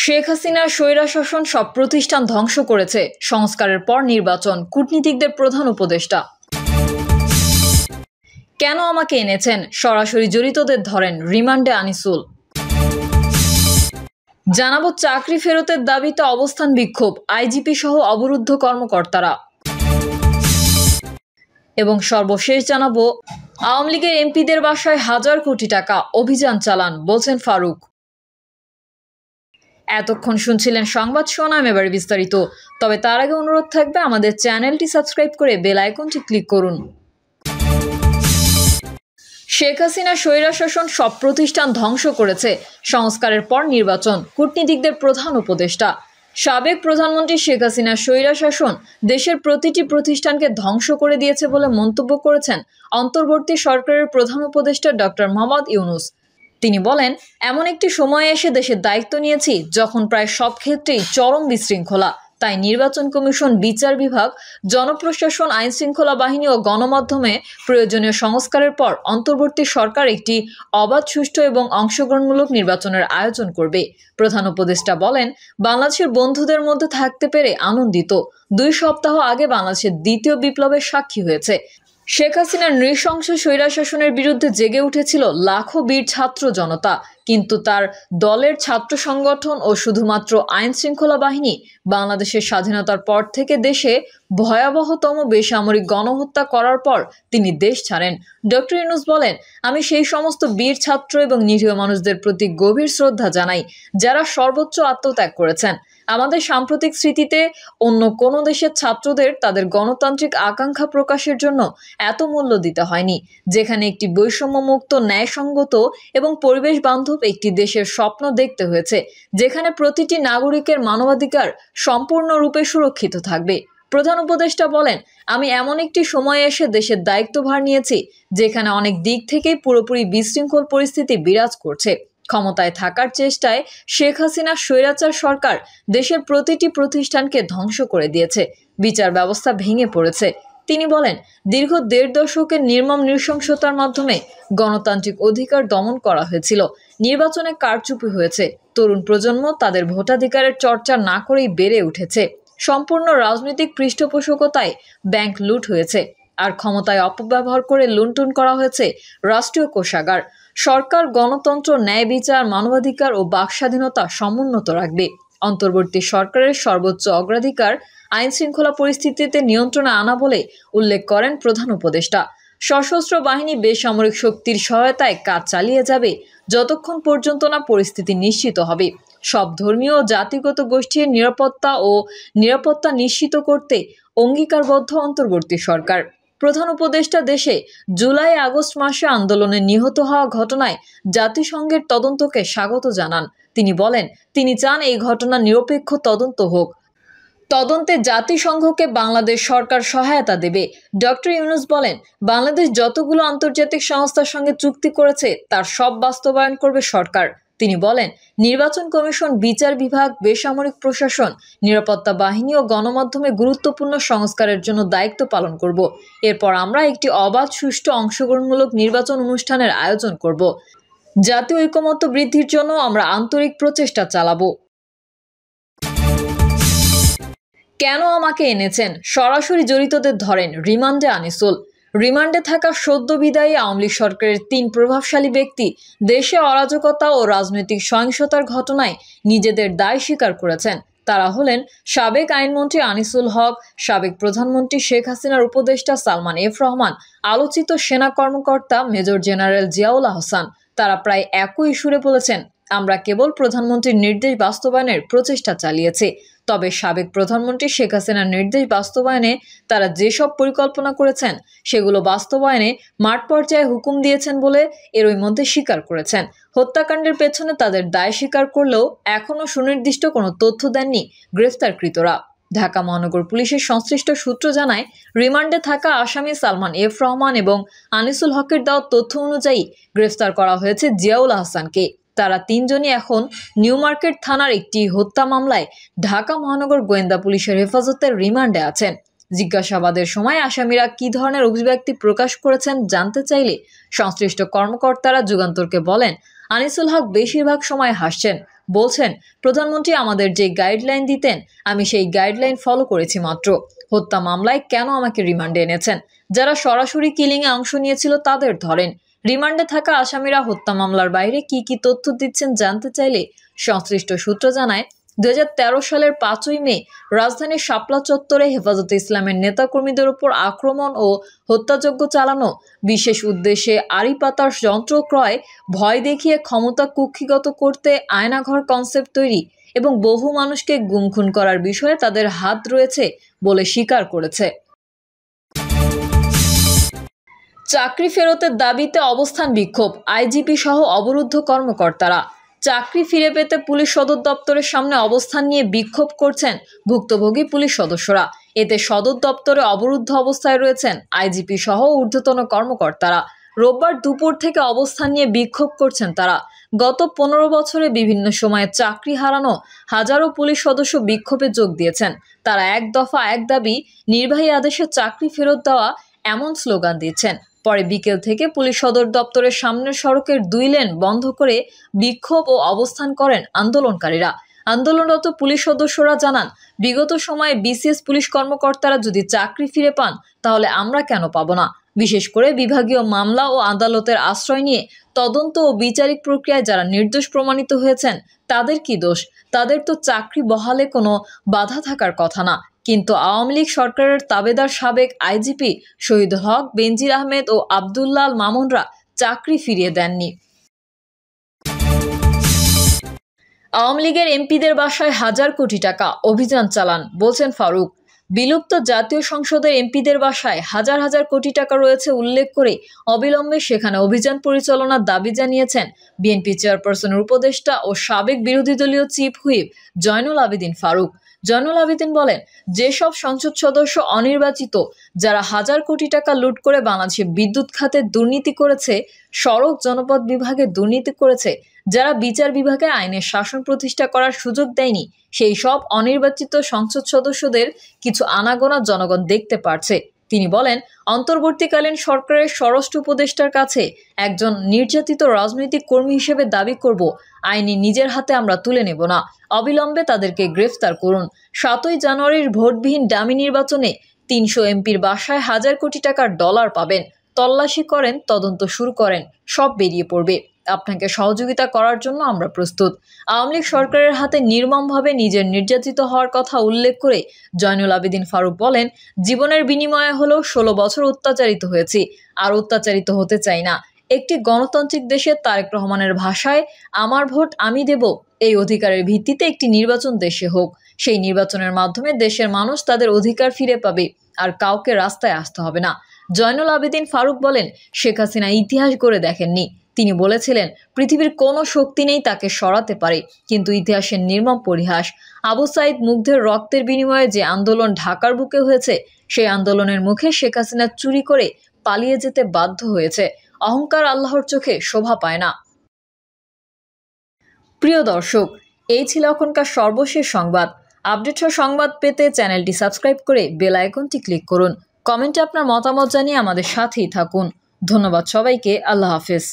শেখ হাসিনার স্বৈরশাসন সব প্রতিষ্ঠান ধ্বংস করেছে, সংস্কারের পর নির্বাচন, কূটনীতিকদের প্রধান উপদেষ্টা। কেন আমাকে এনেছেন, সরাসরি জড়িতদের ধরেন, রিমান্ডে আনিসুল। জানাবো চাকরি ফেরতের দাবিতে অবস্থান বিক্ষোভ, আইজিপি সহ অবরুদ্ধ কর্মকর্তারা। এবং সর্বশেষ জানাবো আওয়ামী লীগের এমপিদের বাসায় হাজার কোটি টাকা, অভিযান চালান, বলছেন ফারুক। এতক্ষণ শুনছিলেন সংবাদ শোনাম, এবারে বিস্তারিত। তবে তার আগে অনুরোধ থাকবে আমাদের চ্যানেলটি সাবস্ক্রাইব করে বেল আইকনটি ক্লিক করুন। শেখ হাসিনা স্বৈরশাসন সব প্রতিষ্ঠান ধ্বংস করেছে, সংস্কারের পর নির্বাচন, কূটনীতিকদের প্রধান উপদেষ্টা। সাবেক প্রধানমন্ত্রী শেখ হাসিনার স্বৈরশাসন দেশের প্রতিটি প্রতিষ্ঠানকে ধ্বংস করে দিয়েছে বলে মন্তব্য করেছেন অন্তর্বর্তী সরকারের প্রধান উপদেষ্টা ডক্টর মোহাম্মদ ইউনূস। তিনি বলেন, এমন একটি সময়ে এসে দেশের দায়িত্ব নিয়েছি যখন প্রায় সব ক্ষেত্রেই চরম বিশৃঙ্খলা। তাই নির্বাচন কমিশন, বিচার বিভাগ, জনপ্রশাসন, আইন শৃঙ্খলা বাহিনী ও গণমাধ্যমে প্রয়োজনীয় সংস্কারের পর অন্তর্বর্তী সরকার একটি অবাধ, সুষ্ঠু এবং অংশগ্রহণমূলক নির্বাচনের আয়োজন করবে। প্রধান উপদেষ্টা বলেন, বাংলাদেশের বন্ধুদের মধ্যে থাকতে পেরে আনন্দিত। 2 সপ্তাহ আগে বাংলাদেশের দ্বিতীয় বিপ্লবের সাক্ষী হয়েছে। শেখ হাসিনার নৃশংস স্বৈরশাসনের বিরুদ্ধে জেগে উঠেছিল লাখো বীর ছাত্র জনতা, কিন্তু তার দলের ছাত্র সংগঠন ও শুধুমাত্র আইন শৃঙ্খলা বাহিনী বাংলাদেশের স্বাধীনতার পর থেকে দেশে ভয়াবহতম বেসামরিক গণহত্যা করার পর তিনি দেশ ছাড়েন। ডক্টর ইউনূস বলেন, আমি সেই সমস্ত বীর ছাত্র এবং নিরীহ মানুষদের প্রতি গভীর শ্রদ্ধা জানাই যারা সর্বোচ্চ আত্মত্যাগ করেছেন। আমাদের সাম্প্রতিক স্মৃতিতে অন্য কোনো দেশের ছাত্রদের তাদের গণতান্ত্রিক আকাঙ্ক্ষা প্রকাশের জন্য এত মূল্য দিতে হয়নি, যেখানে একটি বৈষম্যমুক্ত, ন্যায়সঙ্গত এবং পরিবেশ বান্ধব একটি দেশের স্বপ্ন দেখতে হয়েছে, যেখানে প্রতিটি নাগরিকের মানবাধিকার সম্পূর্ণরূপে সুরক্ষিত থাকবে। প্রধান উপদেষ্টা বলেন, আমি এমন একটি সময়ে এসে দেশের দায়িত্বভার নিয়েছি যেখানে অনেক দিক থেকেই পুরোপুরি বিশৃঙ্খল পরিস্থিতি বিরাজ করছে। ক্ষমতায় থাকার চেষ্টায় শেখ হাসিনা স্বৈরাচার সরকার দেশের প্রতিটি প্রতিষ্ঠানকে ধ্বংস করে দিয়েছে, বিচার ব্যবস্থা ভেঙে পড়েছে। তিনি বলেন, দীর্ঘ 1.5 দশকের নির্মম নৃশংসতার মাধ্যমে গণতান্ত্রিক অধিকার দমন করা হয়েছিল, নির্বাচনে কারচুপি হয়েছে, তরুণ প্রজন্ম তাদের ভোটাধিকারের চর্চা না করেই বেড়ে উঠেছে, সম্পূর্ণ রাজনৈতিক পৃষ্ঠপোষকতায় ব্যাংক লুট হয়েছে, আর ক্ষমতায় অপব্যবহার করে লুণ্ঠন করা হয়েছে রাষ্ট্রীয় কোষাগার। সরকার গণতন্ত্র, ন্যায় বিচার, মানবাধিকার ও বাক স্বাধীনতা সমুন্নত রাখবে। অন্তর্বর্তী সরকারের সর্বোচ্চ অগ্রাধিকার আইন শৃঙ্খলা পরিস্থিতিতে নিয়ন্ত্রণে আনা বলে উল্লেখ করেন প্রধান উপদেষ্টা। সশস্ত্র বাহিনী বেসামরিক শক্তির সহায়তায় কাজ চালিয়ে যাবে যতক্ষণ পর্যন্ত না পরিস্থিতি নিশ্চিত হবে। সব ধর্মীয় ও জাতিগত গোষ্ঠীর নিরাপত্তা নিশ্চিত করতে অঙ্গীকারবদ্ধ অন্তর্বর্তী সরকার। প্রধান উপদেষ্টা দেশে জুলাই-আগস্ট মাসে আন্দোলনে নিহত হওয়া ঘটনায় জাতিসংঘের তদন্তকে স্বাগত জানান। তিনি বলেন, তিনি চান এই ঘটনা নিরপেক্ষ তদন্ত হোক। তদন্তে জাতিসংঘকে বাংলাদেশ সরকার সহায়তা দেবে। ডক্টর ইউনূস বলেন, বাংলাদেশ যতগুলো আন্তর্জাতিক সংস্থার সঙ্গে চুক্তি করেছে তার সব বাস্তবায়ন করবে সরকার। তিনি বলেন, নির্বাচন কমিশন, বিচার বিভাগ, বেসামরিক প্রশাসন, নিরাপত্তা বাহিনী ও গণমাধ্যমে গুরুত্বপূর্ণ সংস্কারের জন্য দায়িত্ব পালন করব। এরপর আমরা একটি অবাধ, সুষ্ঠু, অংশগ্রহণমূলক নির্বাচন অনুষ্ঠানের আয়োজন করব। জাতীয় ঐকমত্য বৃদ্ধির জন্য আমরা আন্তরিক প্রচেষ্টা চালাবো। কেন আমাকে এনেছেন, সরাসরি জড়িতদের ধরেন, রিমান্ডে আনিসুল। রিমান্ডে থাকা সদ্য বিদায়ী আওয়ামী লীগ সরকারের 3 প্রভাবশালী ব্যক্তি দেশে অরাজকতা ও রাজনৈতিক সহিংসতার ঘটনায় নিজেদের দায় স্বীকার করেছেন। তারা হলেন সাবেক আইনমন্ত্রী আনিসুল হক, সাবেক প্রধানমন্ত্রী শেখ হাসিনার উপদেষ্টা সালমান এফ রহমান, আলোচিত সেনা কর্মকর্তা মেজর জেনারেল জিয়াউল আহসান। তারা প্রায় একই সুরে বলেছেন, আমরা কেবল প্রধানমন্ত্রীর নির্দেশ বাস্তবায়নের প্রচেষ্টা চালিয়েছি। তবে সাবেক প্রধানমন্ত্রী শেখ হাসিনার নির্দেশ বাস্তবায়নে তারা যেসব পরিকল্পনা করেছেন সেগুলো বাস্তবায়নে মাঠ পর্যায়ে হুকুম দিয়েছেন বলে এরই মধ্যে স্বীকার করেছেন। হত্যাকাণ্ডের পেছনে তাদের দায় স্বীকার করলেও এখনও সুনির্দিষ্ট কোনো তথ্য দেননি গ্রেফতারকৃতরা। ঢাকা মহানগর পুলিশের সংশ্লিষ্ট সূত্র জানায়, রিমান্ডে থাকা আসামি সালমান এফ রহমান এবং আনিসুল হকের দেওয়া তথ্য অনুযায়ী গ্রেফতার করা হয়েছে জিয়াউল আহসানকে। তারা 3 জনই এখন নিউ মার্কেট থানার একটি হত্যা মামলায় ঢাকা মহানগর গোয়েন্দা পুলিশের হেফাজতে রিমান্ডে আছেন। জিজ্ঞাসাবাদের সময় আসামিরা কী ধরনের অভিব্যক্তি প্রকাশ করেছেন জানতে চাইলে সংশ্লিষ্ট কর্মকর্তারা যুগান্তরকে বলেন, আনিসুল হক বেশিরভাগ সময় হাসছেন, বলছেন, প্রধানমন্ত্রী আমাদের যে গাইডলাইন দিতেন আমি সেই গাইডলাইন ফলো করেছি মাত্র। হত্যা মামলায় কেন আমাকে রিমান্ডে এনেছেন? যারা সরাসরি কিলিংয়ে অংশ নিয়েছিল তাদের ধরেন। রিমান্ডে থাকা আসামিরা হত্যা মামলার বাইরে কি কি তথ্য দিচ্ছেন জানতে চাইলে সংশ্লিষ্ট সূত্র জানায়, 2013 সালের 5ই মে রাজধানীর শাপলা চত্বরে হেফাজতে ইসলামের নেতাকর্মীদের উপর আক্রমণ ও হত্যাযজ্ঞ চালানো, বিশেষ উদ্দেশ্যে আড়ি পাতার যন্ত্র ক্রয়, ভয় দেখিয়ে ক্ষমতা কুক্ষিগত করতে আয়নাঘর কনসেপ্ট তৈরি এবং বহু মানুষকে গুম-খুন করার বিষয়ে তাদের হাত রয়েছে বলে স্বীকার করেছে। চাকরি ফেরতের দাবিতে অবস্থান বিক্ষোভ, আইজিপি সহ অবরুদ্ধ কর্মকর্তারা। চাকরি ফিরে পেতে পুলিশ সদর দপ্তরের সামনে অবস্থান নিয়ে বিক্ষোভ করছেন ভুক্তভোগী পুলিশ সদস্যরা। এতে সদর দপ্তরে অবরুদ্ধ অবস্থায় রয়েছেন আইজিপি সহ ঊর্ধ্বতন কর্মকর্তারা। রোববার দুপুর থেকে অবস্থান নিয়ে বিক্ষোভ করছেন তারা। গত 15 বছরে বিভিন্ন সময়ে চাকরি হারানো হাজারো পুলিশ সদস্য বিক্ষোভে যোগ দিয়েছেন। তারা এক দফা এক দাবি, নির্বাহী আদেশে চাকরি ফেরত দেওয়া এমন স্লোগান দিচ্ছেন। পরে বিকেল থেকে পুলিশ সদর দপ্তরের সামনের সড়কের 2 লেন বন্ধ করে বিক্ষোভ ও অবস্থান করেন আন্দোলনকারীরা। আন্দোলনরত পুলিশ সদস্যরা জানান, বিগত সময়ে বিসিএস পুলিশ কর্মকর্তারা যদি চাকরি ফিরে পান তাহলে আমরা কেন পাবো না? বিশেষ করে বিভাগীয় মামলা ও আদালতের আশ্রয় নিয়ে তদন্ত ও বিচারিক প্রক্রিয়ায় যারা নির্দোষ প্রমাণিত হয়েছেন তাদের কি দোষ? তাদের তো চাকরি বহালে কোনো বাধা থাকার কথা না। কিন্তু আওয়ামী লীগ সরকারের তাবেদার সাবেক আইজিপি শহীদ হক, বেনজির আহমেদ ও আব্দুল্লাহ আল মামুনরা চাকরি ফিরিয়ে দেননি। আওয়ামী লীগের এমপিদের বাসায় হাজার কোটি টাকা, অভিযান চালান, বলছেন ফারুক। বিলুপ্ত জাতীয় সংসদের এমপিদের বাসায় হাজার হাজার কোটি টাকা রয়েছে উল্লেখ করে অবিলম্বে সেখানে অভিযান পরিচালনার দাবি জানিয়েছেন বিএনপি চেয়ারপারসনের উপদেষ্টা ও সাবেক বিরোধী দলীয় চিফ হুইপ জয়নুল আবেদিন ফারুক। জয়নুল আবেদিন বলেন, যেসব সংসদ সদস্য অনির্বাচিত, যারা হাজার কোটি টাকা লুট করে বাংলাদেশে বিদ্যুৎ খাতে দুর্নীতি করেছে, সড়ক জনপথ বিভাগে দুর্নীতি করেছে, যারা বিচার বিভাগে আইনের শাসন প্রতিষ্ঠা করার সুযোগ দেয়নি, সেই সব অনির্বাচিত সংসদ সদস্যদের কিছু আনাগোনা জনগণ দেখতে পারছে। তিনি বলেন, অন্তর্বর্তীকালীন সরকারের স্বরাষ্ট্র উপদেষ্টার কাছে একজন নির্যাতিত রাজনৈতিক কর্মী হিসেবে দাবি করব, আইনি নিজের হাতে আমরা তুলে নেব না। অবিলম্বে তাদেরকে গ্রেফতার করুন। 7ই জানুয়ারির ভোটবিহীন ডামি নির্বাচনে 300 এমপির বাসায় হাজার কোটি টাকার ডলার পাবেন। তল্লাশি করেন, তদন্ত শুরু করেন, সব বেরিয়ে পড়বে। আপনাকে সহযোগিতা করার জন্য আমরা প্রস্তুত। আওয়ামী লীগ সরকারের হাতে নির্মমভাবে নিজের নির্যাতিত হওয়ার কথা উল্লেখ করে জয়নুল আবেদিন ফারুক বলেন, জীবনের বিনিময়ে হলেও 16 বছর অত্যাচারিত হয়েছি, আর অত্যাচারিত হতে চাই না। একটি গণতান্ত্রিক দেশে তারেক রহমানের ভাষায় আমার ভোট আমি দেব, এই অধিকারের ভিত্তিতে একটি নির্বাচন দেশে হোক। সেই নির্বাচনের মাধ্যমে দেশের মানুষ তাদের অধিকার ফিরে পাবে, আর কাউকে রাস্তায় আসতে হবে না। জয়নুল আবেদিন ফারুক বলেন, শেখ হাসিনা ইতিহাস গড়ে দেখেননি। তিনি বলেছিলেন, পৃথিবীর কোনো শক্তি নেই তাকে সরাতে পারে, কিন্তু ইতিহাসের নির্মম পরিহাস। আবু সাইদ মুগ্ধের রক্তের বিনিময়ে যে আন্দোলন ঢাকার বুকে হয়েছে, সেই আন্দোলনের মুখে শেখ হাসিনা চুরি করে পালিয়ে যেতে বাধ্য হয়েছে। অহংকার আল্লাহর চোখে শোভা পায় না। প্রিয় দর্শক, এই ছিল এখনকার সর্বশেষ সংবাদ। আপডেট সংবাদ পেতে চ্যানেলটি সাবস্ক্রাইব করে বেল আইকনটি ক্লিক করুন। কমেন্টে আপনার মতামত জানিয়ে আমাদের সাথেই থাকুন। ধন্যবাদ সবাইকে। আল্লাহ হাফেজ।